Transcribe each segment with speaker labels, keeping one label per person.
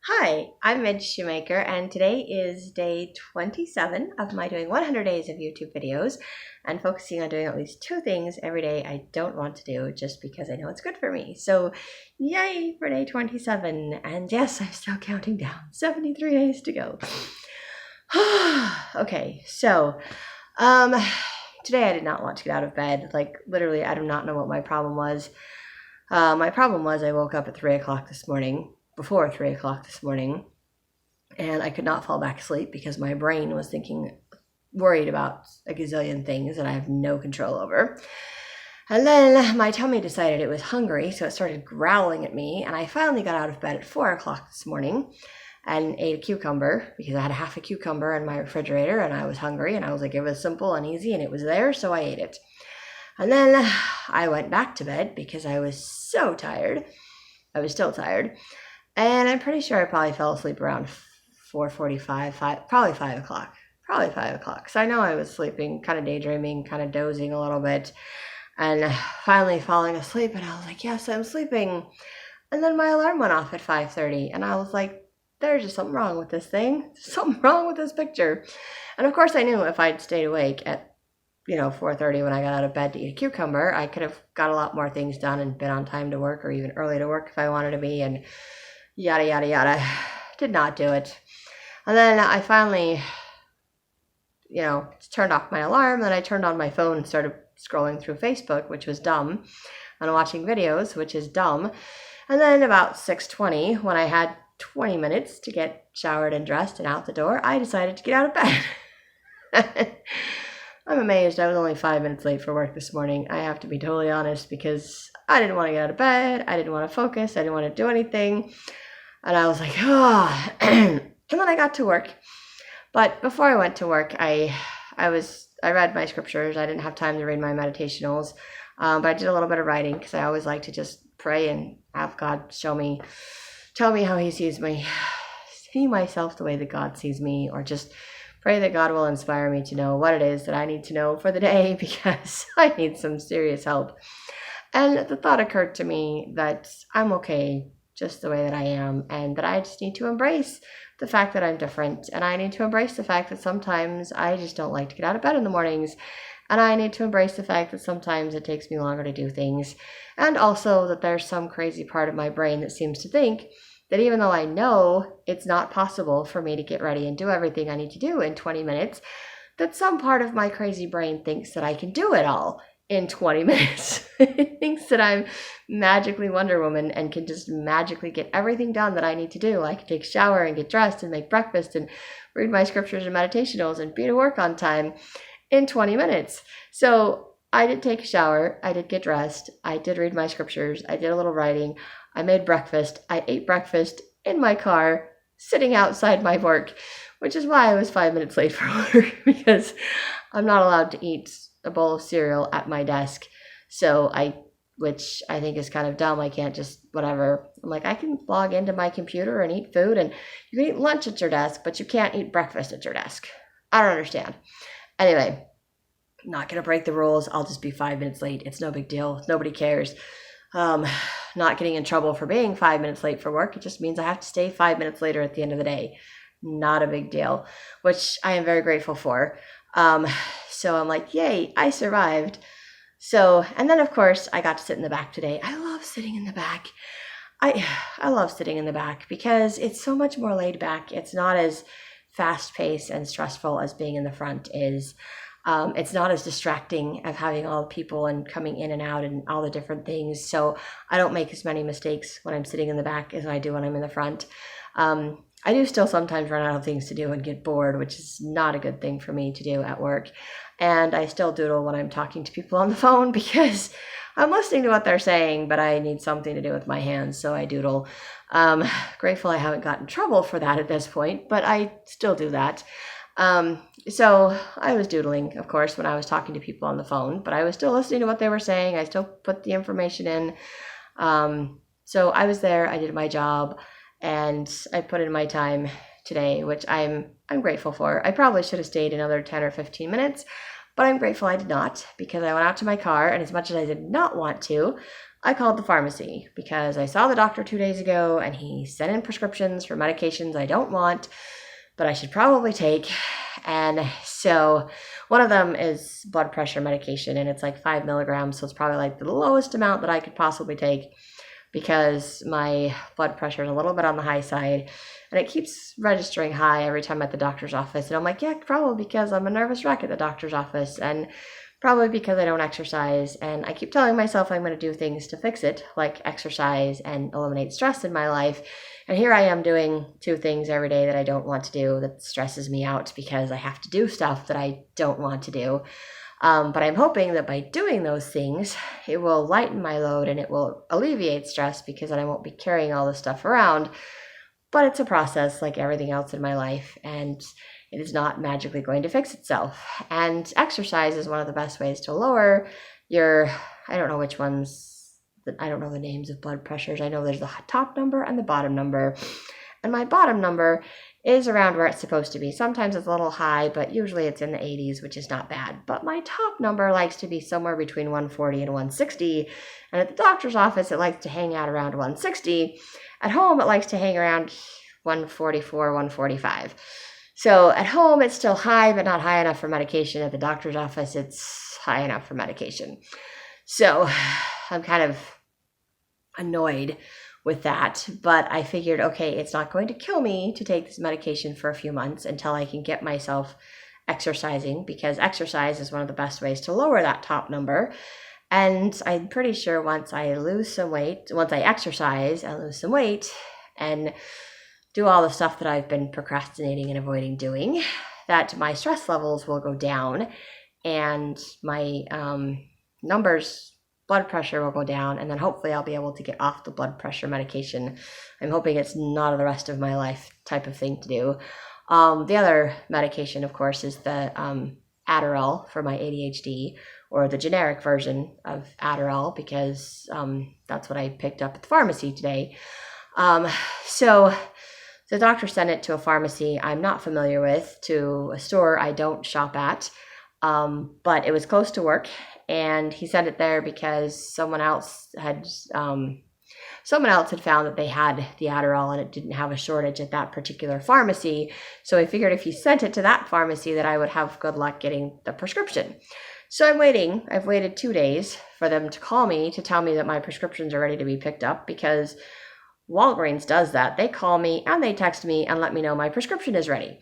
Speaker 1: Hi, I'm Midge Shoemaker, and today is day 27 of my doing 100 days of YouTube videos and focusing on doing at least two things every day I don't want to do just because I know it's good for me. So, yay for day 27. And yes, I'm still counting down. 73 days to go. Okay, so, today I did not want to get out of bed. Like, literally, I do not know what my problem was. My problem was I woke up at 3 o'clock this morning, before 3 o'clock this morning, and I could not fall back asleep because my brain was worried about a gazillion things that I have no control over. And then my tummy decided it was hungry, so it started growling at me, and I finally got out of bed at 4 o'clock this morning and ate a cucumber because I had half a cucumber in my refrigerator and I was hungry, and I was like, it was simple and easy and it was there, so I ate it. And then I went back to bed because I was so tired. I was still tired. And I'm pretty sure I probably fell asleep around 4:45, probably 5 o'clock. Probably 5 o'clock. So I know I was sleeping, kind of daydreaming, kind of dozing a little bit. And finally falling asleep. And I was like, yes, I'm sleeping. And then my alarm went off at 5:30. And I was like, there's just something wrong with this thing. There's something wrong with this picture. And of course I knew if I'd stayed awake at 4:30 when I got out of bed to eat a cucumber, I could have got a lot more things done and been on time to work or even early to work if I wanted to be, and yada, yada, yada. Did not do it. And then I finally, turned off my alarm. Then I turned on my phone and started scrolling through Facebook, which was dumb, and watching videos, which is dumb. And then about 6:20, when I had 20 minutes to get showered and dressed and out the door, I decided to get out of bed. I'm amazed I was only 5 minutes late for work this morning. I have to be totally honest because I didn't want to get out of bed. I didn't want to focus. I didn't want to do anything. And I was like, oh. And then I got to work. But before I went to work, I read my scriptures. I didn't have time to read my meditationals. But I did a little bit of writing because I always like to just pray and have God tell me how he sees me, see myself the way that God sees me, or just pray that God will inspire me to know what it is that I need to know for the day because I need some serious help. And the thought occurred to me that I'm okay just the way that I am, and that I just need to embrace the fact that I'm different, and I need to embrace the fact that sometimes I just don't like to get out of bed in the mornings, and I need to embrace the fact that sometimes it takes me longer to do things, and also that there's some crazy part of my brain that seems to think that even though I know it's not possible for me to get ready and do everything I need to do in 20 minutes, that some part of my crazy brain thinks that I can do it all in 20 minutes. It thinks that I'm magically Wonder Woman and can just magically get everything done that I need to do. I can take a shower and get dressed and make breakfast and read my scriptures and meditationals and be to work on time in 20 minutes. So I did take a shower. I did get dressed. I did read my scriptures. I did a little writing. I made breakfast. I ate breakfast in my car, sitting outside my work, which is why I was 5 minutes late for work because I'm not allowed to eat a bowl of cereal at my desk. Which I think is kind of dumb. I can't just whatever. I'm like, I can log into my computer and eat food, and you can eat lunch at your desk, but you can't eat breakfast at your desk. I don't understand. Anyway, I'm not going to break the rules. I'll just be 5 minutes late. It's no big deal. Nobody cares. Not getting in trouble for being 5 minutes late for work. It just means I have to stay 5 minutes later at the end of the day. Not a big deal, which I am very grateful for. So I'm like, yay, I survived. So, and then of course I got to sit in the back today. I love sitting in the back. I love sitting in the back because it's so much more laid back. It's not as fast paced and stressful as being in the front is. It's not as distracting of having all the people and coming in and out and all the different things. So I don't make as many mistakes when I'm sitting in the back as I do when I'm in the front. I do still sometimes run out of things to do and get bored, which is not a good thing for me to do at work. And I still doodle when I'm talking to people on the phone because I'm listening to what they're saying, but I need something to do with my hands, so I doodle. Grateful I haven't gotten in trouble for that at this point, but I still do that. So I was doodling, of course, when I was talking to people on the phone, but I was still listening to what they were saying. I still put the information in. So I was there, I did my job, and I put in my time today, which I'm grateful for. I probably should have stayed another 10 or 15 minutes, but I'm grateful I did not because I went out to my car, and as much as I did not want to, I called the pharmacy because I saw the doctor 2 days ago and he sent in prescriptions for medications I don't want, but I should probably take. And so one of them is blood pressure medication, and it's like 5 milligrams. So it's probably like the lowest amount that I could possibly take because my blood pressure is a little bit on the high side and it keeps registering high every time at the doctor's office. And I'm like, yeah, probably because I'm a nervous wreck at the doctor's office, and probably because I don't exercise. And I keep telling myself I'm going to do things to fix it, like exercise and eliminate stress in my life. And here I am doing 2 things every day that I don't want to do, that stresses me out because I have to do stuff that I don't want to do. But I'm hoping that by doing those things, it will lighten my load and it will alleviate stress because then I won't be carrying all this stuff around. But it's a process like everything else in my life, and it is not magically going to fix itself. And exercise is one of the best ways to lower your, I don't know which ones, I don't know the names of blood pressures. I know there's the top number and the bottom number. And my bottom number is around where it's supposed to be. Sometimes it's a little high, but usually it's in the 80s, which is not bad. But my top number likes to be somewhere between 140 and 160. And at the doctor's office, it likes to hang out around 160. At home, it likes to hang around 144, 145. So at home, it's still high, but not high enough for medication. At the doctor's office, it's high enough for medication. So I'm kind of annoyed with that, but I figured, okay, it's not going to kill me to take this medication for a few months until I can get myself exercising, because exercise is one of the best ways to lower that top number. And I'm pretty sure once I exercise and lose some weight and do all the stuff that I've been procrastinating and avoiding doing, that my stress levels will go down and my numbers, blood pressure will go down, and then hopefully I'll be able to get off the blood pressure medication. I'm hoping it's not the rest of my life type of thing to do. The other medication, of course, is the Adderall for my ADHD, or the generic version of Adderall, because that's what I picked up at the pharmacy today. So the doctor sent it to a pharmacy I'm not familiar with, to a store I don't shop at, but it was close to work. And he sent it there because someone else had found that they had the Adderall and it didn't have a shortage at that particular pharmacy. So I figured if he sent it to that pharmacy, that I would have good luck getting the prescription. So I'm waiting. I've waited 2 days for them to call me to tell me that my prescriptions are ready to be picked up, because Walgreens does that. They call me and they text me and let me know my prescription is ready.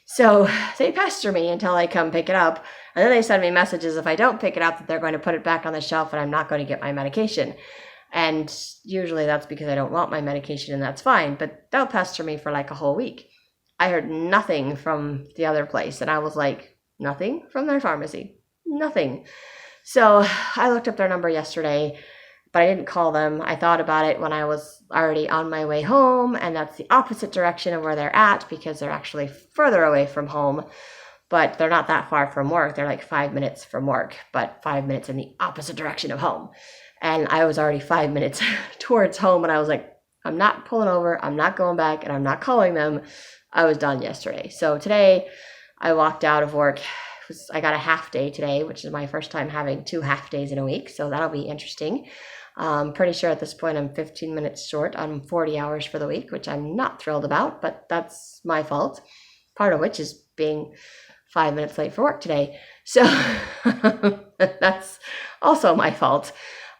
Speaker 1: So they pester me until I come pick it up. And then they send me messages if I don't pick it up that they're going to put it back on the shelf and I'm not going to get my medication. And usually that's because I don't want my medication, and that's fine. But they'll pester me for like a whole week. I heard nothing from the other place. And I was like, nothing from their pharmacy? Nothing. So I looked up their number yesterday, but I didn't call them. I thought about it when I was already on my way home, and that's the opposite direction of where they're at, because they're actually further away from home, but they're not that far from work. They're like 5 minutes from work, but 5 minutes in the opposite direction of home. And I was already 5 minutes towards home, and I was like, I'm not pulling over, I'm not going back, and I'm not calling them. I was done yesterday. So today I walked out of work. I got a half day today, which is my first time having 2 half days in a week, so that'll be interesting. I'm pretty sure at this point I'm 15 minutes short on 40 hours for the week, which I'm not thrilled about, but that's my fault. Part of which is being 5 minutes late for work today. So that's also my fault.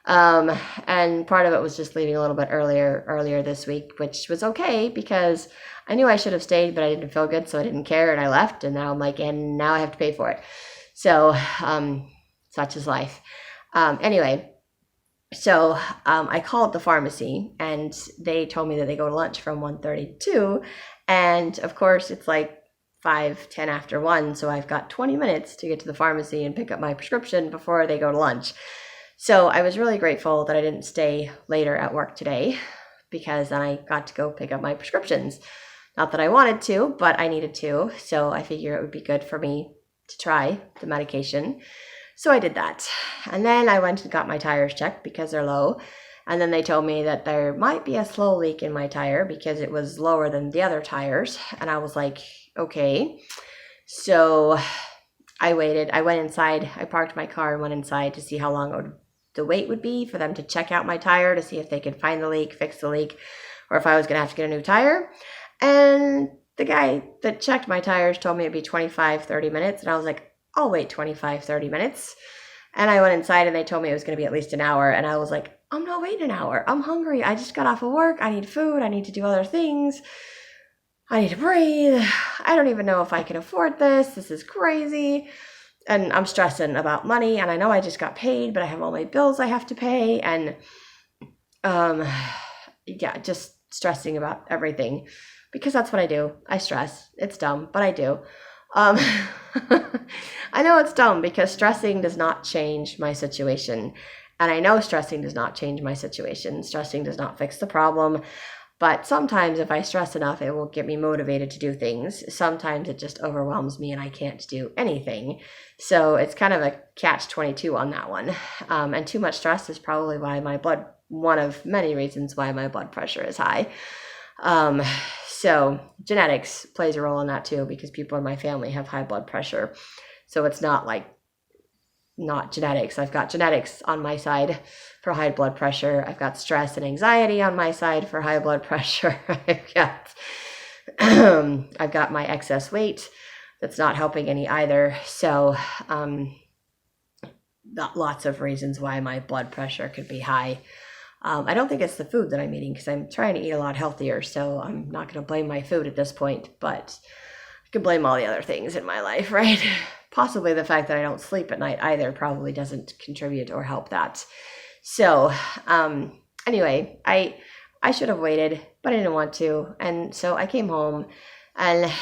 Speaker 1: And part of it was just leaving a little bit earlier this week, which was okay because I knew I should have stayed, but I didn't feel good, so I didn't care, and I left, and now I'm like, and now I have to pay for it. So such is life. Anyway, so I called the pharmacy, and they told me that they go to lunch from 1:30 to 2, and of course it's like 5:10 after 1, so I've got 20 minutes to get to the pharmacy and pick up my prescription before they go to lunch. So I was really grateful that I didn't stay later at work today, because then I got to go pick up my prescriptions. Not that I wanted to, but I needed to, so I figure it would be good for me to try the medication. So I did that. And then I went and got my tires checked because they're low. And then they told me that there might be a slow leak in my tire because it was lower than the other tires. And I was like, okay. So I waited. I went inside. I parked my car and went inside to see how long the wait would be for them to check out my tire to see if they could find the leak, fix the leak, or if I was going to have to get a new tire. And the guy that checked my tires told me it'd be 25, 30 minutes. And I was like, I'll wait 25, 30 minutes. And I went inside and they told me it was going to be at least an hour. And I was like, I'm not waiting an hour. I'm hungry. I just got off of work. I need food. I need to do other things. I need to breathe. I don't even know if I can afford this. This is crazy. And I'm stressing about money. And I know I just got paid, but I have all my bills I have to pay. And just stressing about everything. Because that's what I do. I stress. It's dumb, but I do. I know it's dumb because stressing does not change my situation. And I know stressing does not change my situation. Stressing does not fix the problem. But sometimes if I stress enough, it will get me motivated to do things. Sometimes it just overwhelms me and I can't do anything. So it's kind of a catch-22 on that one. And too much stress is probably why one of many reasons why my blood pressure is high. So genetics plays a role in that too, because people in my family have high blood pressure. So it's not genetics. I've got genetics on my side for high blood pressure. I've got stress and anxiety on my side for high blood pressure. I've got my excess weight that's not helping any either. So lots of reasons why my blood pressure could be high. I don't think it's the food that I'm eating because I'm trying to eat a lot healthier, so I'm not going to blame my food at this point, but I can blame all the other things in my life, right? Possibly the fact that I don't sleep at night either probably doesn't contribute or help that. So anyway, I should have waited, but I didn't want to, and so I came home and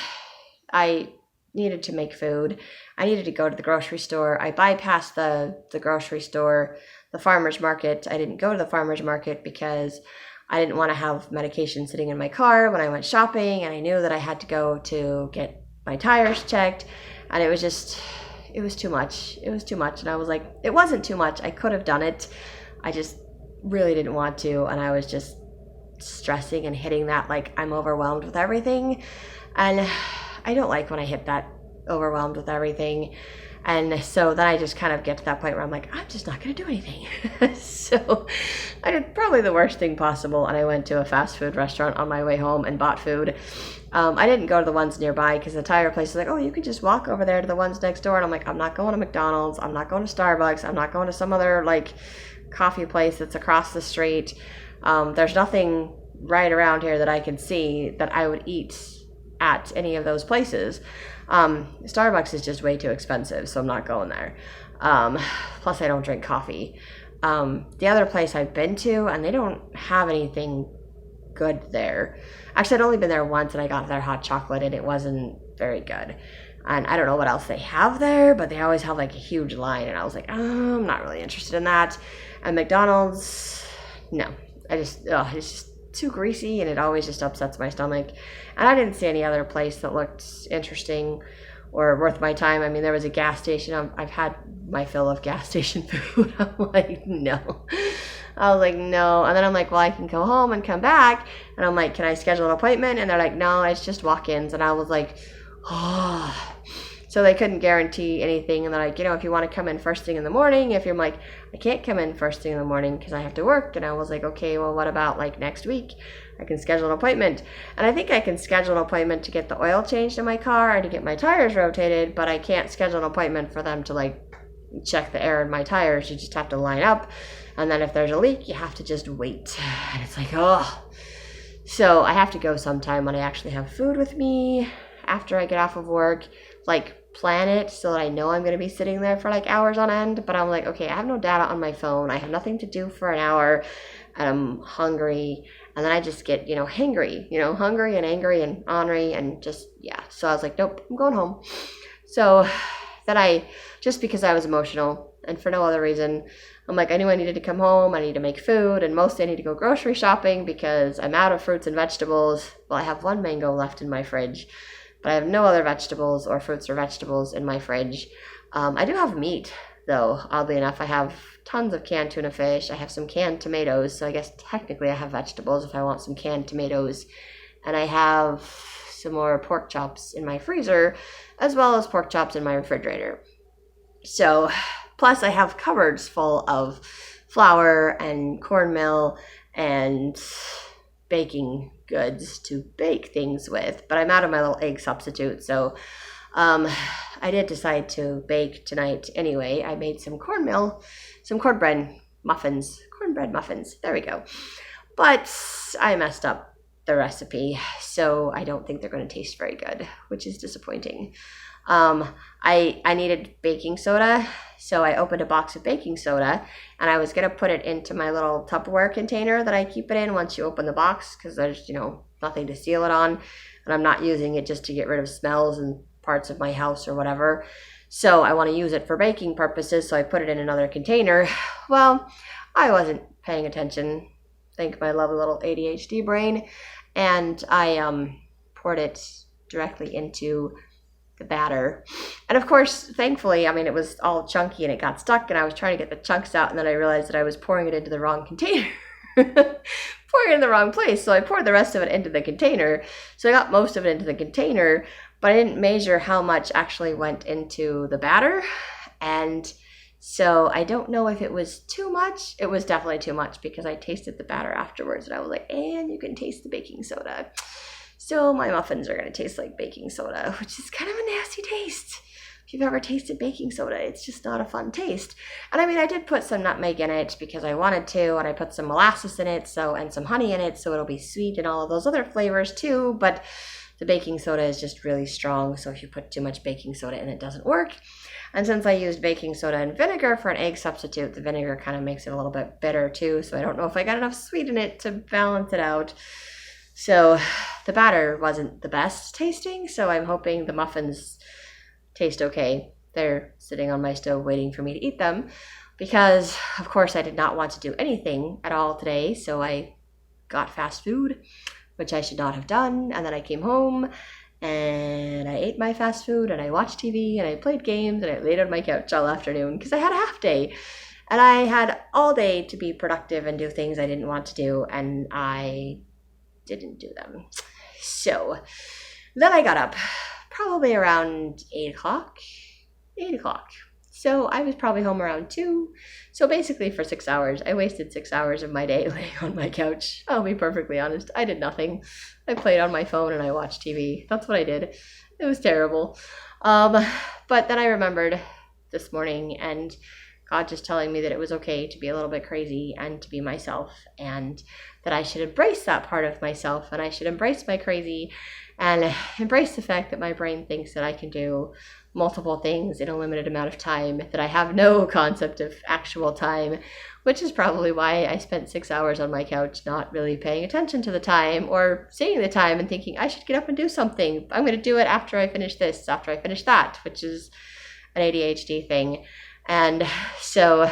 Speaker 1: I needed to make food. I needed to go to the grocery store. I bypassed the grocery store, the farmer's market. I didn't go to the farmer's market because I didn't want to have medication sitting in my car when I went shopping, and I knew that I had to go to get my tires checked, and it was too much. It was too much, and I was like, it wasn't too much. I could have done it. I just really didn't want to, and I was just stressing and hitting that like I'm overwhelmed with everything, and I don't like when I hit that overwhelmed with everything. And so then I just kind of get to that point where I'm like, I'm just not going to do anything. So I did probably the worst thing possible. And I went to a fast food restaurant on my way home and bought food. I didn't go to the ones nearby because the tire place was like, oh, you can just walk over there to the ones next door. And I'm like, I'm not going to McDonald's. I'm not going to Starbucks. I'm not going to some other like coffee place that's across the street. There's nothing right around here that I can see that I would eat at any of those places. Starbucks is just way too expensive, so I'm not going there. Plus I don't drink coffee. The other place I've been to, and they don't have anything good there. Actually, I'd only been there once, and I got their hot chocolate, and it wasn't very good. And I don't know what else they have there, but they always have like a huge line, and I was like, oh, I'm not really interested in that. And McDonald's, no. It's just too greasy, and it always just upsets my stomach. And I didn't see any other place that looked interesting or worth my time. I mean, there was a gas station. I've had my fill of gas station food. I'm like, no. I was like, no. And then I'm like, well, I can go home and come back. And I'm like, can I schedule an appointment? And they're like, no, it's just walk-ins. And I was like, oh. So they couldn't guarantee anything. And they're like, if you want to come in first thing in the morning, if you're like, I can't come in first thing in the morning because I have to work. And I was like, okay, well, what about like next week? I can schedule an appointment. And I think I can schedule an appointment to get the oil changed in my car and to get my tires rotated, but I can't schedule an appointment for them to like check the air in my tires. You just have to line up. And then if there's a leak, you have to just wait. And it's like, oh. So I have to go sometime when I actually have food with me after I get off of work, like plan it so that I know I'm going to be sitting there for like hours on end. But I'm like, okay, I have no data on my phone. I have nothing to do for an hour, and I'm hungry. And then I just get, hangry, hungry and angry and ornery and just, yeah. So I was like, nope, I'm going home. So then just because I was emotional and for no other reason, I'm like, I knew I needed to come home. I need to make food, and mostly I need to go grocery shopping because I'm out of fruits and vegetables. Well, I have one mango left in my fridge, but I have no other vegetables or fruits or vegetables in my fridge. I do have meat, though, oddly enough. I have tons of canned tuna fish. I have some canned tomatoes, so I guess technically I have vegetables if I want some canned tomatoes. And I have some more pork chops in my freezer, as well as pork chops in my refrigerator. So, plus I have cupboards full of flour and cornmeal and baking goods to bake things with, but I'm out of my little egg substitute, so I did decide to bake tonight anyway. I made some cornbread muffins, there we go. But I messed up the recipe, so I don't think they're going to taste very good, which is disappointing. I needed baking soda, so I opened a box of baking soda, and I was going to put it into my little Tupperware container that I keep it in once you open the box, because there's, nothing to seal it on, and I'm not using it just to get rid of smells and parts of my house or whatever. So I want to use it for baking purposes, so I put it in another container. Well, I wasn't paying attention. Thank my lovely little ADHD brain. And I poured it directly into the batter. And of course, thankfully, it was all chunky and it got stuck, and I was trying to get the chunks out, and then I realized that I was pouring it into the wrong container. Pouring it in the wrong place. So I poured the rest of it into the container. So I got most of it into the container, but I didn't measure how much actually went into the batter. And so I don't know if it was too much. It was definitely too much, because I tasted the batter afterwards, and I was like, and you can taste the baking soda. So my muffins are going to taste like baking soda, which is kind of a nasty taste. If you've ever tasted baking soda, it's just not a fun taste. And I did put some nutmeg in it because I wanted to, and I put some molasses in it, and some honey in it, so it'll be sweet and all of those other flavors too, but the baking soda is just really strong, so if you put too much baking soda in, it doesn't work. And since I used baking soda and vinegar for an egg substitute, the vinegar kind of makes it a little bit bitter too, so I don't know if I got enough sweet in it to balance it out. So the batter wasn't the best tasting, so I'm hoping the muffins taste okay. They're sitting on my stove waiting for me to eat them, because of course I did not want to do anything at all today, so I got fast food, which I should not have done, and then I came home and I ate my fast food, and I watched TV, and I played games, and I laid on my couch all afternoon because I had a half day, and I had all day to be productive and do things I didn't want to do, and I didn't do them. So then I got up probably around 8 o'clock. So I was probably home around 2. So basically for 6 hours, I wasted 6 hours of my day laying on my couch. I'll be perfectly honest. I did nothing. I played on my phone and I watched TV. That's what I did. It was terrible. But then I remembered this morning, and God just telling me that it was okay to be a little bit crazy and to be myself, and that I should embrace that part of myself, and I should embrace my crazy and embrace the fact that my brain thinks that I can do multiple things in a limited amount of time, that I have no concept of actual time, which is probably why I spent 6 hours on my couch not really paying attention to the time, or seeing the time and thinking I should get up and do something. I'm going to do it after I finish this, after I finish that, which is an ADHD thing. And so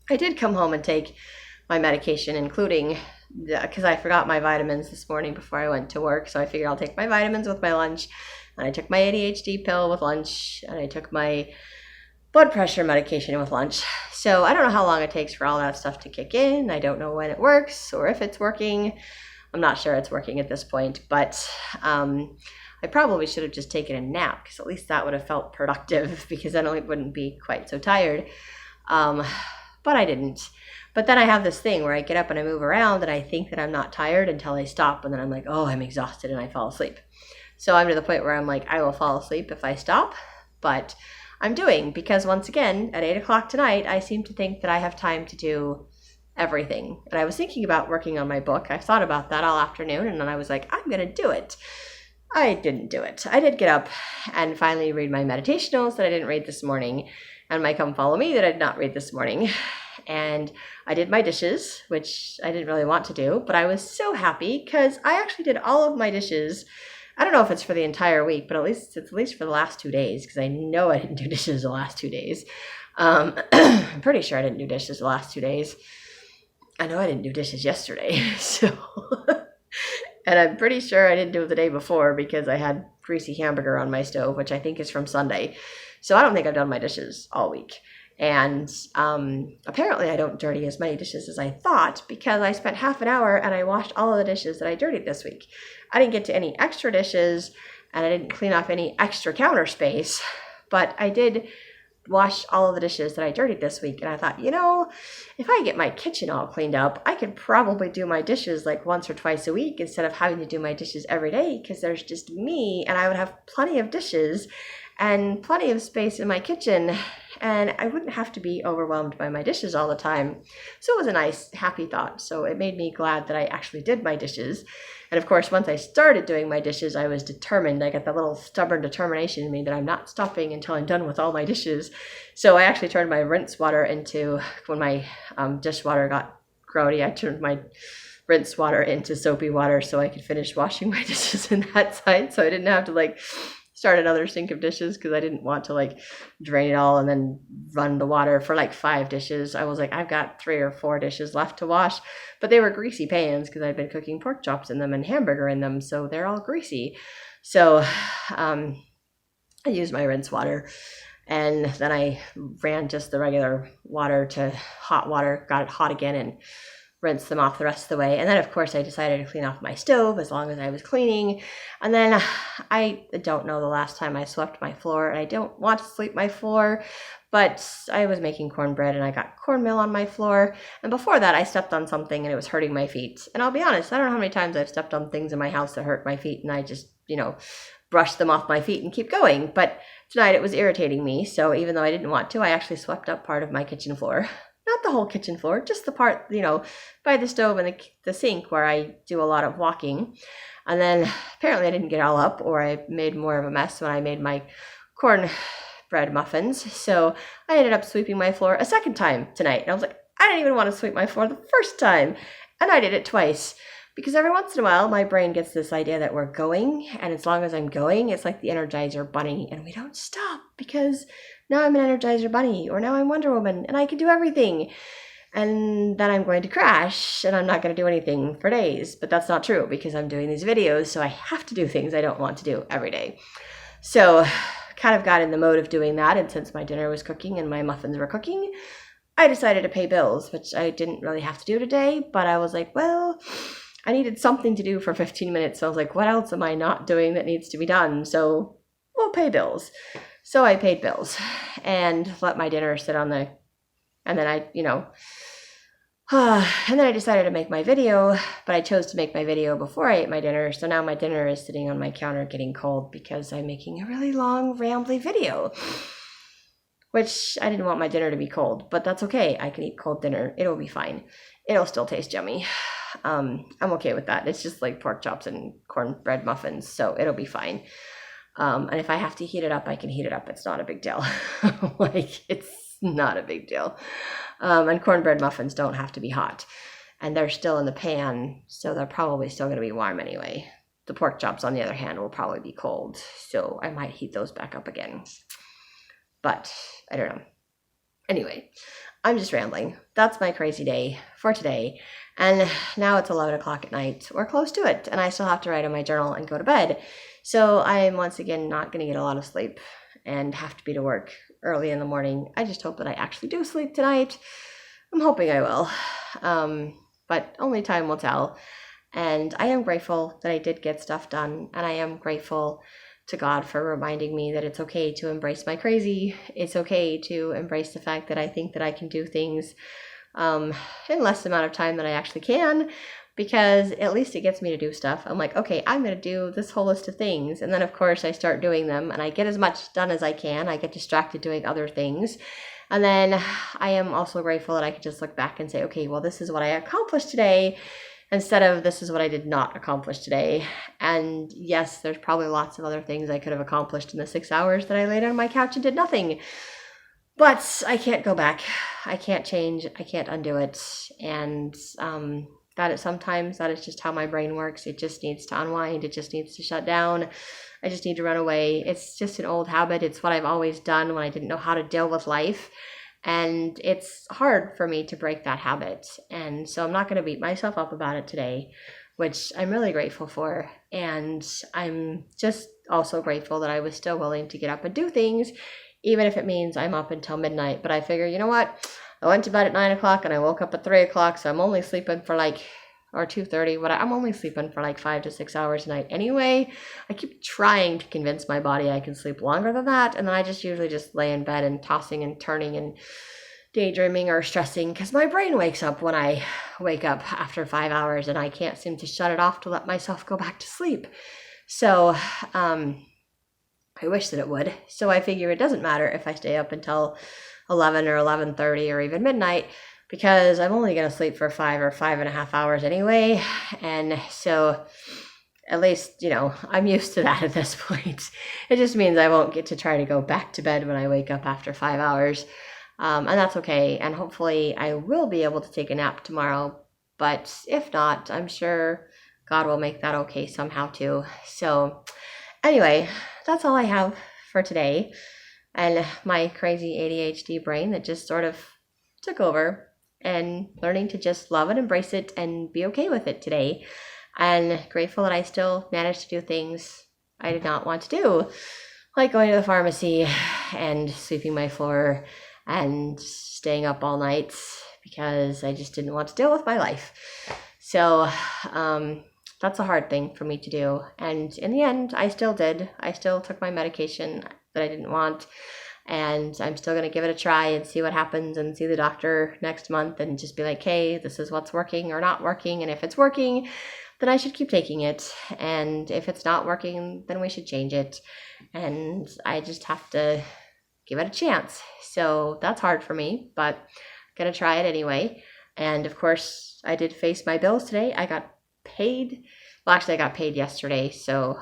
Speaker 1: I did come home and take my medication, including because I forgot my vitamins this morning before I went to work. So I figured I'll take my vitamins with my lunch, and I took my ADHD pill with lunch, and I took my blood pressure medication with lunch. So I don't know how long it takes for all that stuff to kick in. I don't know when it works or if it's working. I'm not sure it's working at this point, but I probably should have just taken a nap, because at least that would have felt productive, because then I wouldn't be quite so tired. But I didn't. But then I have this thing where I get up and I move around, and I think that I'm not tired until I stop, and then I'm like, oh, I'm exhausted, and I fall asleep. So I'm to the point where I'm like, I will fall asleep if I stop, but I'm doing, because once again, at 8 o'clock tonight, I seem to think that I have time to do everything. And I was thinking about working on my book. I thought about that all afternoon, and then I was like, I'm going to do it. I didn't do it. I did get up and finally read my meditationals that I didn't read this morning, and my Come Follow Me that I did not read this morning. And I did my dishes, which I didn't really want to do, but I was so happy because I actually did all of my dishes. I don't know if it's for the entire week, but it's at least for the last 2 days, because I know I didn't do dishes the last 2 days. I'm pretty sure I didn't do dishes the last 2 days. I know I didn't do dishes yesterday, so... And I'm pretty sure I didn't do it the day before, because I had greasy hamburger on my stove, which I think is from Sunday. So I don't think I've done my dishes all week. And apparently I don't dirty as many dishes as I thought, because I spent half an hour and I washed all of the dishes that I dirtied this week. I didn't get to any extra dishes, and I didn't clean off any extra counter space, but I did wash all of the dishes that I dirtied this week. And I thought, if I get my kitchen all cleaned up, I could probably do my dishes like once or twice a week instead of having to do my dishes every day, because there's just me and I would have plenty of dishes and plenty of space in my kitchen, and I wouldn't have to be overwhelmed by my dishes all the time. So it was a nice, happy thought. So it made me glad that I actually did my dishes. And of course, once I started doing my dishes, I was determined. I got the little stubborn determination in me that I'm not stopping until I'm done with all my dishes. So I actually turned my rinse water into, when my dishwater got grody, I turned my rinse water into soapy water so I could finish washing my dishes in that side. So I didn't have to start another sink of dishes, because I didn't want to drain it all and then run the water for 5 dishes. I was I've got 3 or 4 dishes left to wash, but they were greasy pans because I'd been cooking pork chops in them and hamburger in them, so they're all greasy. So I used my rinse water, and then I ran just the regular water to hot water, got it hot again, and rinse them off the rest of the way. And then of course I decided to clean off my stove as long as I was cleaning. And then I don't know the last time I swept my floor, and I don't want to sweep my floor, but I was making cornbread and I got cornmeal on my floor. And before that I stepped on something and it was hurting my feet. And I'll be honest, I don't know how many times I've stepped on things in my house that hurt my feet and I just, brush them off my feet and keep going. But tonight it was irritating me. So even though I didn't want to, I actually swept up part of my kitchen floor. Not the whole kitchen floor, just the part, by the stove and the sink where I do a lot of walking. And then apparently I didn't get all up, or I made more of a mess when I made my cornbread muffins. So I ended up sweeping my floor a second time tonight. And I was I didn't even want to sweep my floor the first time. And I did it twice. Because every once in a while, my brain gets this idea that we're going. And as long as I'm going, it's like the Energizer Bunny. And we don't stop, because now I'm an Energizer Bunny, or now I'm Wonder Woman, and I can do everything. And then I'm going to crash, and I'm not going to do anything for days. But that's not true, because I'm doing these videos, so I have to do things I don't want to do every day. So kind of got in the mode of doing that, and since my dinner was cooking and my muffins were cooking, I decided to pay bills, which I didn't really have to do today, but I was well, I needed something to do for 15 minutes. So I was what else am I not doing that needs to be done? So we'll pay bills. So I paid bills and let my dinner sit on and then and then I decided to make my video, but I chose to make my video before I ate my dinner. So now my dinner is sitting on my counter getting cold because I'm making a really long, rambly video, which I didn't want my dinner to be cold, but that's okay. I can eat cold dinner. It'll be fine. It'll still taste yummy. I'm okay with that. It's just pork chops and cornbread muffins, so it'll be fine. And if I have to heat it up, I can heat it up. It's not a big deal. It's not a big deal. And cornbread muffins don't have to be hot. And they're still in the pan, so they're probably still going to be warm anyway. The pork chops, on the other hand, will probably be cold, so I might heat those back up again. But I don't know. Anyway, I'm just rambling. That's my crazy day for today. And now it's 11 o'clock at night, or close to it, and I still have to write in my journal and go to bed. So I am once again not going to get a lot of sleep and have to be to work early in the morning. I just hope that I actually do sleep tonight. I'm hoping I will, but only time will tell. And I am grateful that I did get stuff done, and I am grateful to God for reminding me that it's okay to embrace my crazy. It's okay to embrace the fact that I think that I can do things in less amount of time than I actually can, because at least it gets me to do stuff. I'm okay, I'm going to do this whole list of things. And then of course I start doing them and I get as much done as I can. I get distracted doing other things. And then I am also grateful that I can just look back and say, okay, well, this is what I accomplished today, instead of this is what I did not accomplish today. And yes, there's probably lots of other things I could have accomplished in the 6 hours that I laid on my couch and did nothing. But I can't go back. I can't change. I can't undo it. And sometimes that is just how my brain works. It just needs to unwind. It just needs to shut down. I just need to run away. It's just an old habit. It's what I've always done when I didn't know how to deal with life. And it's hard for me to break that habit. And so I'm not going to beat myself up about it today, which I'm really grateful for. And I'm just also grateful that I was still willing to get up and do things, even if it means I'm up until midnight. But I figure, you know what? I went to bed at 9 o'clock and I woke up at 3 o'clock, so I'm only sleeping for or 2:30. But I'm only sleeping for like 5 to 6 hours a night anyway. I keep trying to convince my body I can sleep longer than that, and then I just usually just lay in bed and tossing and turning and daydreaming or stressing because my brain wakes up when I wake up after 5 hours, and I can't seem to shut it off to let myself go back to sleep. So I wish that it would. So I figure it doesn't matter if I stay up until 11 or 11:30 or even midnight, because I'm only going to sleep for 5 or 5.5 hours anyway. And so at least, I'm used to that at this point. It just means I won't get to try to go back to bed when I wake up after 5 hours. And that's okay. And hopefully I will be able to take a nap tomorrow. But if not, I'm sure God will make that okay somehow too. So anyway, that's all I have for today. And my crazy ADHD brain that just sort of took over, and learning to just love and embrace it and be okay with it today. And grateful that I still managed to do things I did not want to do, like going to the pharmacy and sweeping my floor and staying up all night because I just didn't want to deal with my life. So that's a hard thing for me to do. And in the end, I still did. I still took my medication that I didn't want. And I'm still going to give it a try and see what happens and see the doctor next month and just be like, hey, this is what's working or not working. And if it's working, then I should keep taking it. And if it's not working, then we should change it. And I just have to give it a chance. So that's hard for me, but I'm going to try it anyway. And of course, I did face my bills today. I got paid. Well, actually, I got paid yesterday. So,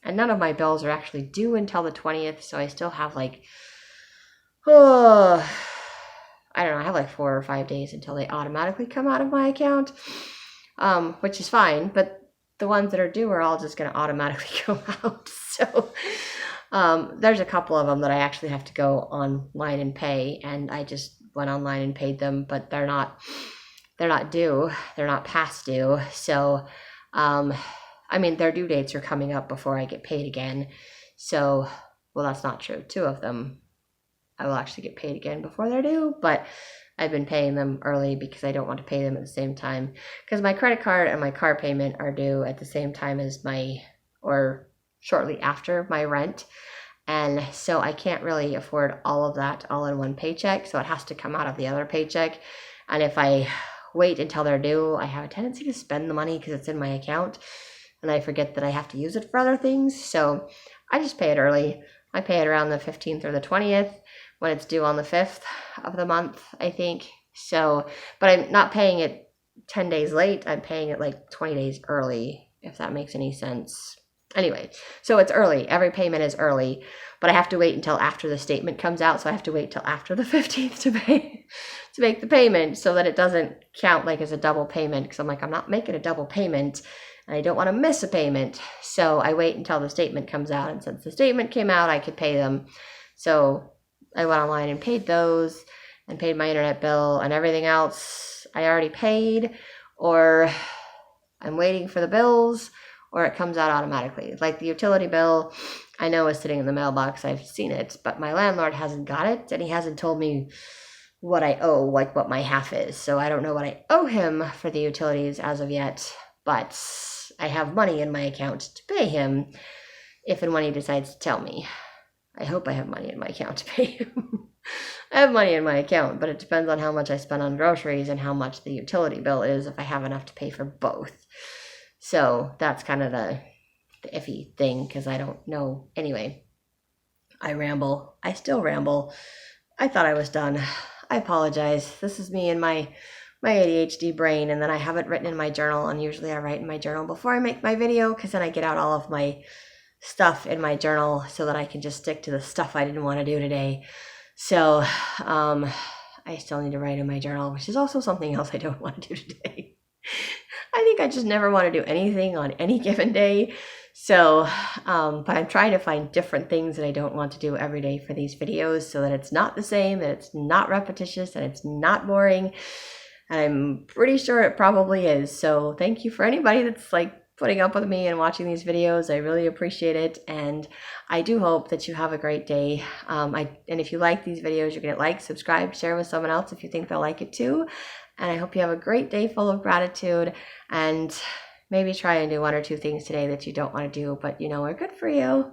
Speaker 1: and none of my bills are actually due until the 20th. So I still have I have like 4 or 5 days until they automatically come out of my account, which is fine. But the ones that are due are all just going to automatically come out. So there's a couple of them that I actually have to go online and pay. And I just went online and paid them, but they're not due. They're not past due. So, their due dates are coming up before I get paid again. So, well, that's not true. 2 of them, I will actually get paid again before they're due, but I've been paying them early because I don't want to pay them at the same time, because my credit card and my car payment are due at the same time as or shortly after my rent. And so I can't really afford all of that all in one paycheck. So it has to come out of the other paycheck. And if I wait until they're due, I have a tendency to spend the money because it's in my account, and I forget that I have to use it for other things. So I just pay it early. I pay it around the 15th or the 20th when it's due on the 5th of the month, I think. So, but I'm not paying it 10 days late. I'm paying it like 20 days early, if that makes any sense. Anyway, so it's early. Every payment is early, but I have to wait until after the statement comes out. So I have to wait till after the 15th to make the payment, so that it doesn't count like as a double payment. Because I'm like, I'm not making a double payment, and I don't want to miss a payment. So I wait until the statement comes out. And since the statement came out, I could pay them. So I went online and paid those, and paid my internet bill, and everything else I already paid, or I'm waiting for the bills, or it comes out automatically. Like the utility bill, I know is sitting in the mailbox. I've seen it, but my landlord hasn't got it, and he hasn't told me what I owe, like what my half is. So I don't know what I owe him for the utilities as of yet, but I have money in my account to pay him if and when he decides to tell me. I hope I have money in my account to pay him. I have money in my account, but it depends on how much I spend on groceries and how much the utility bill is, if I have enough to pay for both. So that's kind of the iffy thing, because I don't know. Anyway, I ramble. I still ramble. I thought I was done. I apologize. This is me and my ADHD brain, and then I have it written in my journal, and usually I write in my journal before I make my video, because then I get out all of my stuff in my journal so that I can just stick to the stuff I didn't want to do today. So I still need to write in my journal, which is also something else I don't want to do today. I think I just never want to do anything on any given day. So, but I'm trying to find different things that I don't want to do every day for these videos, so that it's not the same, that it's not repetitious, and it's not boring. And I'm pretty sure it probably is. So thank you for anybody that's like putting up with me and watching these videos. I really appreciate it. And I do hope that you have a great day. And if you like these videos, you're going to like, subscribe, share with someone else if you think they'll like it too. And I hope you have a great day full of gratitude, and maybe try and do 1 or 2 things today that you don't want to do, but you know are good for you.